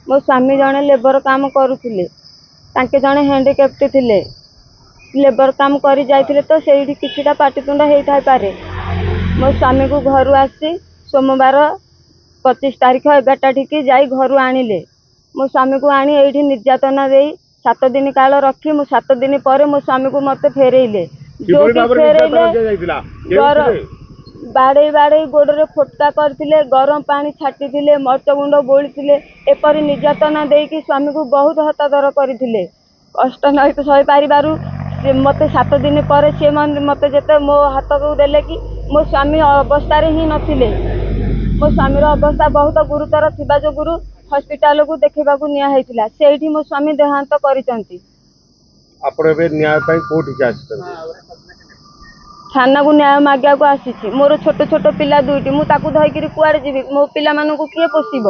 मो स्वामी जड़े लेबर काम करुले जड़े हैंडिकैप्ट थे लेबर काम कर जाइए तो से किसी पाटितुंड होता पारे। मो स्वामी को घर आसी सोमवार 25 तारीख 11टा ठीक जाई घर आनिले। मो स्वामी को आनी ये निर्यातना दे 7 दिन काल रखी मो 7 दिन पर मो स्वामी को मत फेरेले जो फेरेले बाड़े बाड़े गोड़े फोटका करते गरम पानी छाटी मर्च गुंड बोली एपरी निर्यातना देकी स्वामी को बहुत हतादर करते कष्ट नहीं तो सही पारू मत 7 दिन पर सी मत जिते मो हाथ को देले कि मो स्वामी अवस्था ही नथिले। मो स्वामी अवस्था बहुत गुरुतर थिबा जो गुरु हॉस्पिटल को देखा निया से मो स्वामी देहांत करिसंती। थाना को न्याय मागिया को आसी मोर छोट छोट पिला दुईटी मुझे धरिकी कुआड़े जी मो पिला मानू किए पोषिब।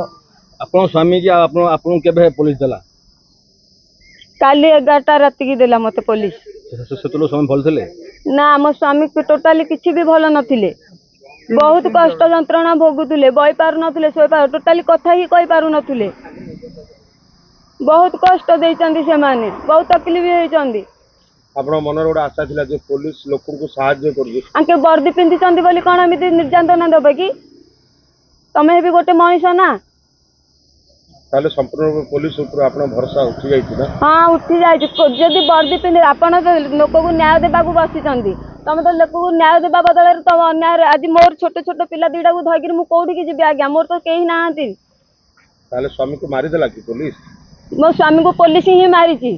आपन स्वामी की आपन केबे पुलिस देला काली 11टा राति की देला मते पुलिस सेतलो समय भल थिले ना मो स्वामी टोटाली किछि भी भल नथिले बहुत कष्ट जंत्रणा भोगुले बई पार नथिले सोई पार टोटाली कथा ही कहि पारु नथिले बहुत कष्ट देइचंदी से माने बहुत तकलीफ होइचंदी। आपन मनर गोटे आशा थिला जे पुलिस लोकन को सहाय्य करबे आके वर्दी पिंधिचंदी बोली कोन एमिति निर्यातना देबे कि तमे भी गोटे मनीष ना ताले संपूर्ण पुलिस ऊपर आपन भरोसा उठी जाइछि ना। हां उठी जाइछि जदी वर्दी पिंधे आपन लोक को न्याय देबा को बसिचंदी तमे तो लोक को न्याय देबा बदले तो अन्याय आज मोर छोट छोट पिला दीडा को धइकिर मु कोठी की जिबि आज्ञा मोर तो केही नाहंती। ताले स्वामी को मारी देला कि पुलिस मो स्वामी को पुलिस ही मारिछि।